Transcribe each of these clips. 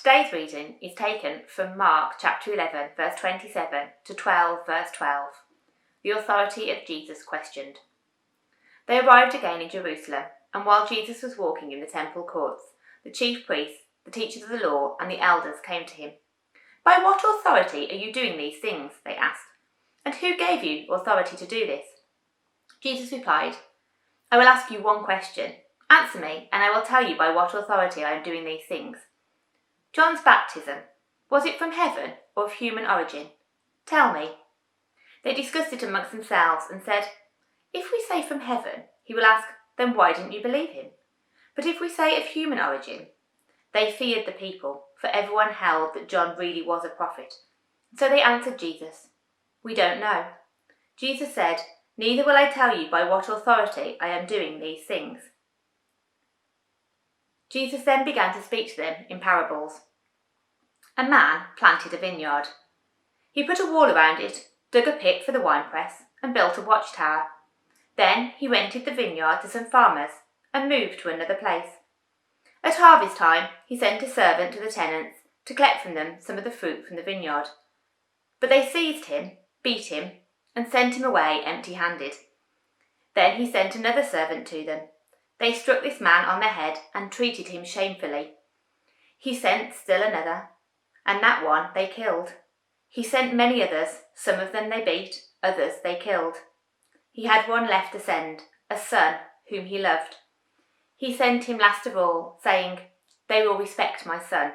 Today's reading is taken from Mark chapter 11, verse 27 to 12, verse 12. The authority of Jesus questioned. They arrived again in Jerusalem, and while Jesus was walking in the temple courts, the chief priests, the teachers of the law, and the elders came to him. "By what authority are you doing these things?" they asked. "And who gave you authority to do this?" Jesus replied, "I will ask you one question. Answer me, and I will tell you by what authority I am doing these things. John's baptism, was it from heaven or of human origin? Tell me." They discussed it amongst themselves and said, "If we say from heaven, he will ask, 'Then why didn't you believe him?' But if we say of human origin," they feared the people, for everyone held that John really was a prophet. So they answered Jesus, "We don't know." Jesus said, "Neither will I tell you by what authority I am doing these things." Jesus then began to speak to them in parables. A man planted a vineyard. He put a wall around it, dug a pit for the winepress, and built a watchtower. Then he rented the vineyard to some farmers and moved to another place. At harvest time, he sent a servant to the tenants to collect from them some of the fruit from the vineyard. But they seized him, beat him, and sent him away empty-handed. Then he sent another servant to them. They struck this man on the head and treated him shamefully. He sent still another, and that one they killed. He sent many others, some of them they beat, others they killed. He had one left to send, a son whom he loved. He sent him last of all, saying, "They will respect my son."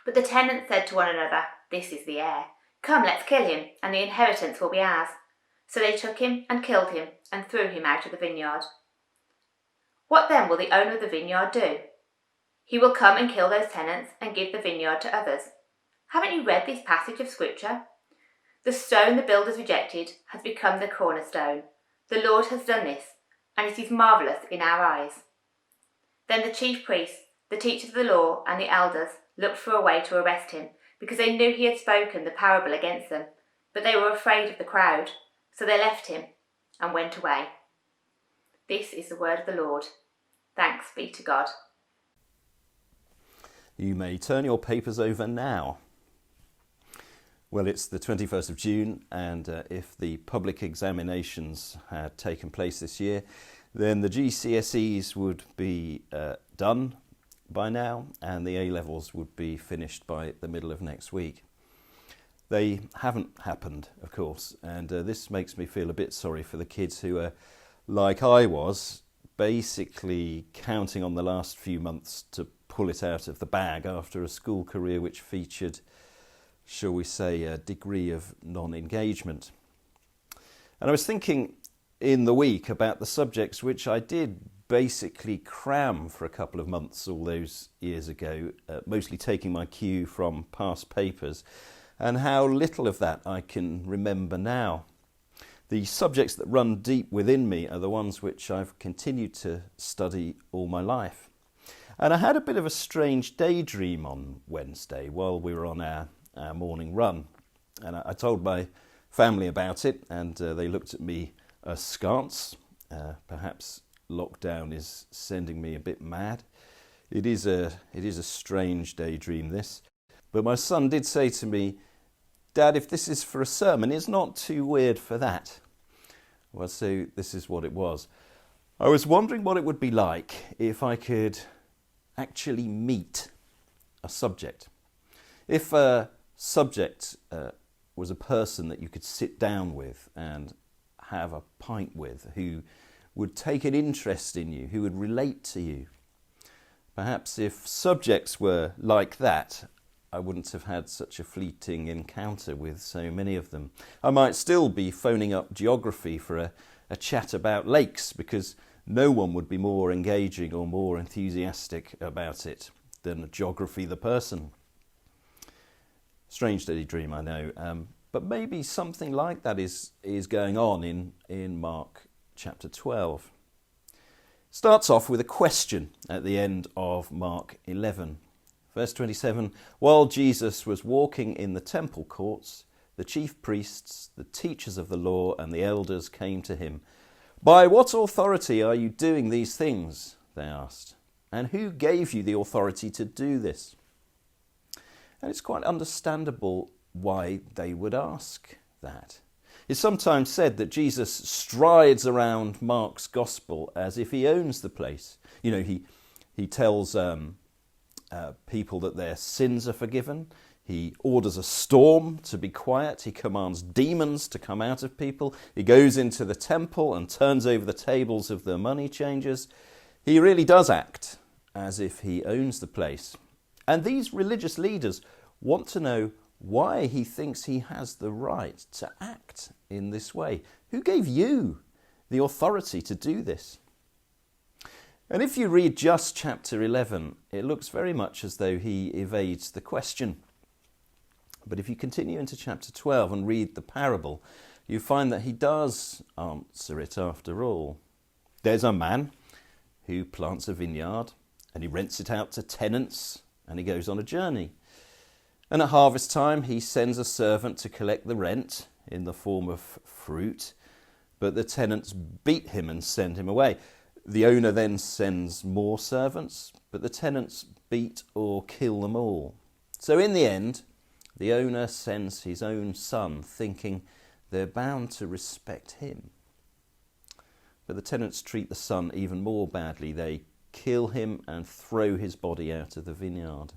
But the tenants said to one another, "This is the heir. Come, let's kill him, and the inheritance will be ours." So they took him and killed him and threw him out of the vineyard. What then will the owner of the vineyard do? He will come and kill those tenants and give the vineyard to others. Haven't you read this passage of Scripture? The stone the builders rejected has become the cornerstone. The Lord has done this, and it is marvellous in our eyes. Then the chief priests, the teachers of the law, and the elders looked for a way to arrest him, because they knew he had spoken the parable against them. But they were afraid of the crowd, so they left him and went away. This is the word of the Lord. Thanks be to God. You may turn your papers over now. Well, it's the 21st of June, and if the public examinations had taken place this year, then the GCSEs would be done by now, and the A-levels would be finished by the middle of next week. They haven't happened, of course, and this makes me feel a bit sorry for the kids who are, like I was, basically counting on the last few months to pull it out of the bag after a school career which featured, shall we say, a degree of non-engagement. And I was thinking in the week about the subjects which I did basically cram for a couple of months all those years ago, mostly taking my cue from past papers, and how little of that I can remember now. The subjects that run deep within me are the ones which I've continued to study all my life. And I had a bit of a strange daydream on Wednesday while we were on our morning run. And I told my family about it, and they looked at me askance. Perhaps lockdown is sending me a bit mad. It is a strange daydream, this. But my son did say to me, "Dad, if this is for a sermon, it's not too weird for that." Well, so this is what it was. I was wondering what it would be like if I could actually meet a subject. If a subject was a person that you could sit down with and have a pint with, who would take an interest in you, who would relate to you. Perhaps if subjects were like that, I wouldn't have had such a fleeting encounter with so many of them. I might still be phoning up geography for a chat about lakes, because no one would be more engaging or more enthusiastic about it than geography the person. Strange daydream, I know, but maybe something like that is going on in Mark chapter 12. Starts off with a question at the end of Mark 11. Verse 27, while Jesus was walking in the temple courts, the chief priests, the teachers of the law, and the elders came to him. "By what authority are you doing these things?" they asked. "And who gave you the authority to do this?" And it's quite understandable why they would ask that. It's sometimes said that Jesus strides around Mark's gospel as if he owns the place. You know, he tells people that their sins are forgiven. He orders a storm to be quiet. He commands demons to come out of people. He goes into the temple and turns over the tables of the money changers. He really does act as if he owns the place. And these religious leaders want to know why he thinks he has the right to act in this way. Who gave you the authority to do this? And if you read just chapter 11, it looks very much as though he evades the question. But if you continue into chapter 12 and read the parable, you find that he does answer it after all. There's a man who plants a vineyard and he rents it out to tenants and he goes on a journey. And at harvest time, he sends a servant to collect the rent in the form of fruit, but the tenants beat him and send him away. The owner then sends more servants, but the tenants beat or kill them all. So in the end, the owner sends his own son, thinking they're bound to respect him. But the tenants treat the son even more badly. They kill him and throw his body out of the vineyard.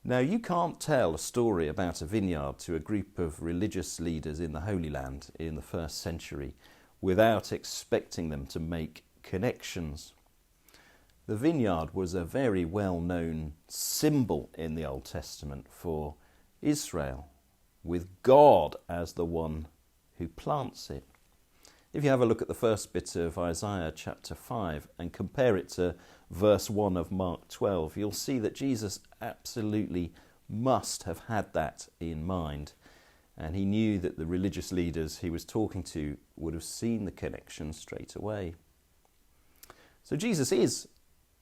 Now, you can't tell a story about a vineyard to a group of religious leaders in the Holy Land in the first century without expecting them to make connections. The vineyard was a very well-known symbol in the Old Testament for Israel, with God as the one who plants it. If you have a look at the first bit of Isaiah chapter 5 and compare it to verse 1 of Mark 12, you'll see that Jesus absolutely must have had that in mind. And he knew that the religious leaders he was talking to would have seen the connection straight away. So Jesus is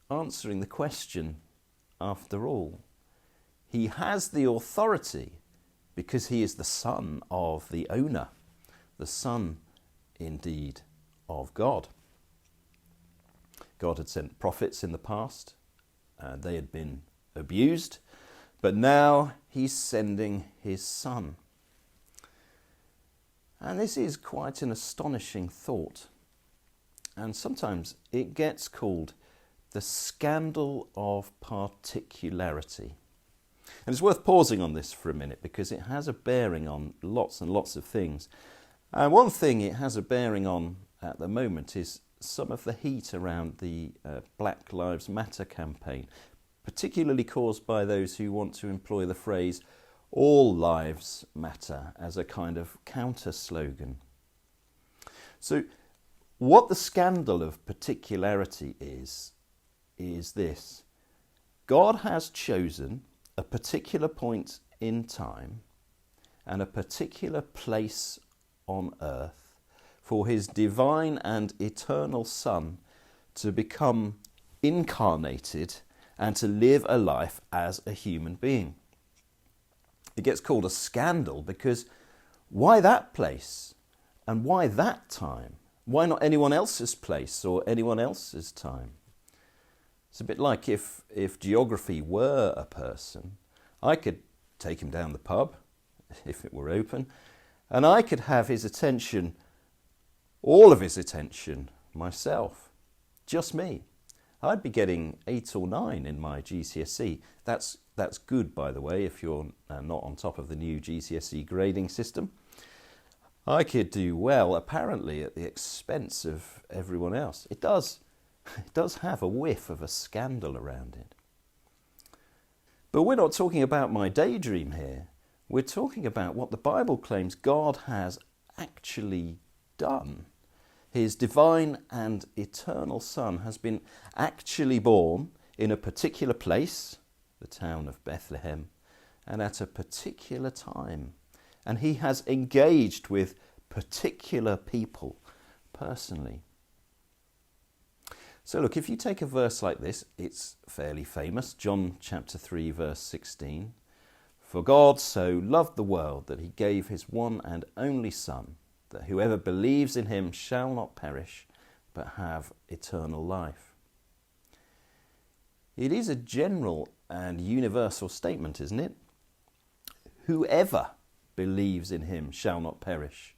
answering the question after all. He has the authority because he is the son of the owner, the son indeed of God. God had sent prophets in the past. They had been abused, but now he's sending his son. And this is quite an astonishing thought. And sometimes it gets called the scandal of particularity. And it's worth pausing on this for a minute because it has a bearing on lots and lots of things. And one thing it has a bearing on at the moment is some of the heat around the Black Lives Matter campaign, particularly caused by those who want to employ the phrase "all lives matter" as a kind of counter slogan. So what the scandal of particularity is this: God has chosen a particular point in time and a particular place on earth for his divine and eternal Son to become incarnated and to live a life as a human being. It gets called a scandal because why that place and why that time? Why not anyone else's place or anyone else's time? It's a bit like if geography were a person, I could take him down the pub, if it were open, and I could have his attention, all of his attention, myself, just me. I'd be getting 8 or 9 in my GCSE. That's good, by the way, if you're not on top of the new GCSE grading system. I could do well, apparently, at the expense of everyone else. It does have a whiff of a scandal around it. But we're not talking about my daydream here. We're talking about what the Bible claims God has actually done. His divine and eternal Son has been actually born in a particular place, the town of Bethlehem, and at a particular time. And he has engaged with particular people personally. So look, if you take a verse like this, it's fairly famous. John chapter 3, verse 16. For God so loved the world that he gave his one and only Son, that whoever believes in him shall not perish, but have eternal life. It is a general and universal statement, isn't it? Whoever believes in him shall not perish,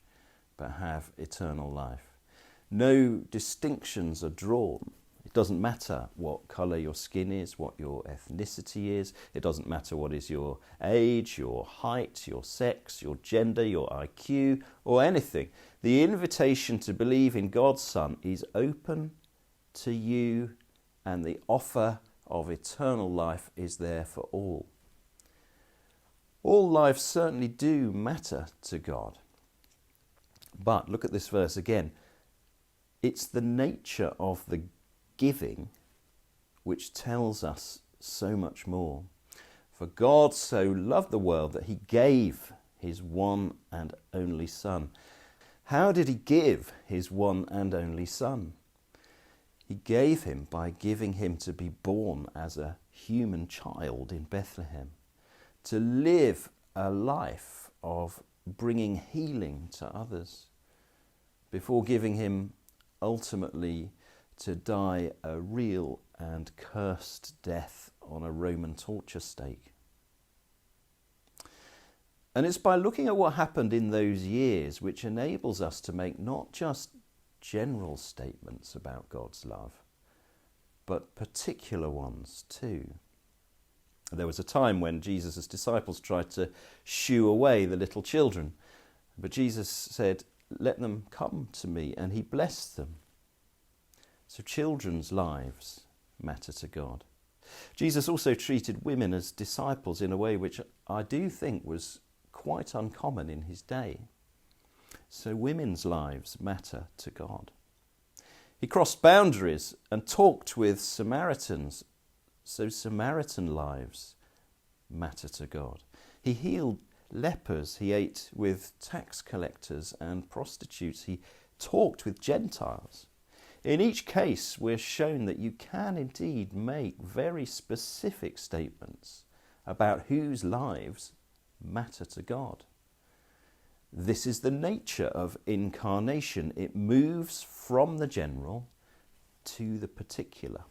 but have eternal life. No distinctions are drawn. It doesn't matter what colour your skin is, what your ethnicity is. It doesn't matter what is your age, your height, your sex, your gender, your IQ, or anything. The invitation to believe in God's Son is open to you, and the offer of eternal life is there for all. All lives certainly do matter to God. But look at this verse again. It's the nature of the giving which tells us so much more. For God so loved the world that he gave his one and only Son. How did he give his one and only Son? He gave him by giving him to be born as a human child in Bethlehem, to live a life of bringing healing to others, before giving him ultimately to die a real and cursed death on a Roman torture stake. And it's by looking at what happened in those years which enables us to make not just general statements about God's love, but particular ones too. There was a time when Jesus' disciples tried to shoo away the little children, but Jesus said, "Let them come to me," and he blessed them. So children's lives matter to God. Jesus also treated women as disciples in a way which I do think was quite uncommon in his day. So women's lives matter to God. He crossed boundaries and talked with Samaritans, so Samaritan lives matter to God. He healed lepers, he ate with tax collectors and prostitutes, he talked with Gentiles. In each case, we're shown that you can indeed make very specific statements about whose lives matter to God. This is the nature of incarnation. It moves from the general to the particular.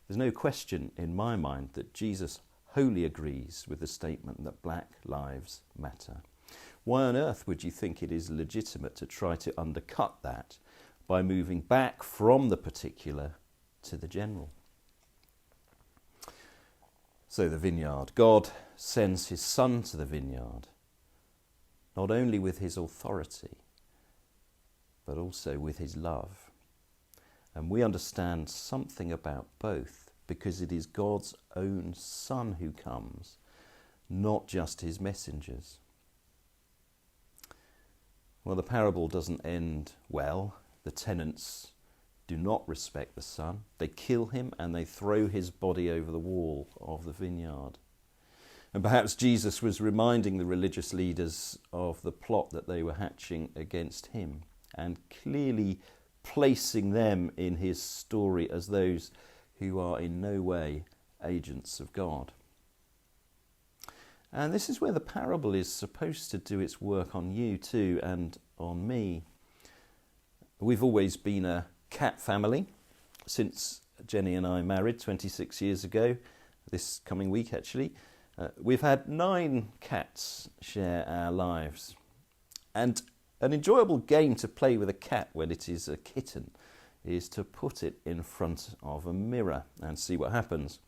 There's no question in my mind that Jesus wholly agrees with the statement that black lives matter. Why on earth would you think it is legitimate to try to undercut that by moving back from the particular to the general? So the vineyard. God sends his Son to the vineyard, not only with his authority, but also with his love. And we understand something about both because it is God's own Son who comes, not just his messengers. Well, the parable doesn't end well. The tenants do not respect the Son. They kill him and they throw his body over the wall of the vineyard. And perhaps Jesus was reminding the religious leaders of the plot that they were hatching against him and clearly placing them in his story as those who are in no way agents of God. And this is where the parable is supposed to do its work on you too and on me. We've always been a cat family since Jenny and I married 26 years ago, this coming week actually. We've had 9 cats share our lives. And an enjoyable game to play with a cat when it is a kitten is to put it in front of a mirror and see what happens.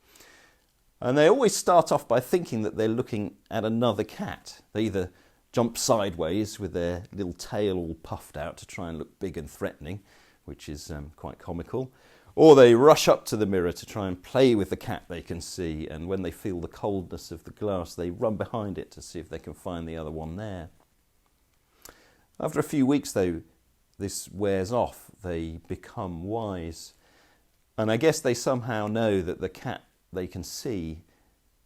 And they always start off by thinking that they're looking at another cat. They either jump sideways with their little tail all puffed out to try and look big and threatening, which is quite comical, or they rush up to the mirror to try and play with the cat they can see, and when they feel the coldness of the glass, they run behind it to see if they can find the other one there. After a few weeks, though, this wears off. They become wise. And I guess they somehow know that the cat they can see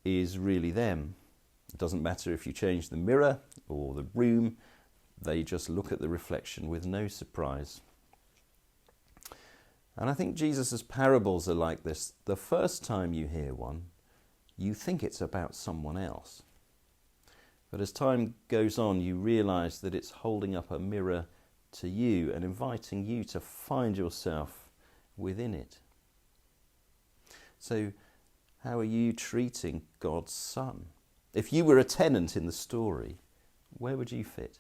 is really them. It doesn't matter if you change the mirror or the room. They just look at the reflection with no surprise. And I think Jesus' parables are like this. The first time you hear one, you think it's about someone else. But as time goes on, you realise that it's holding up a mirror to you and inviting you to find yourself within it. So how are you treating God's Son? If you were a tenant in the story, where would you fit?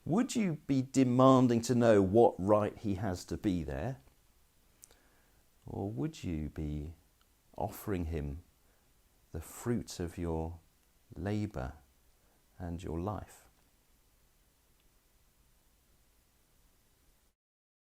Would you be demanding to know what right he has to be there? Or would you be offering him the fruit of your labour and your life?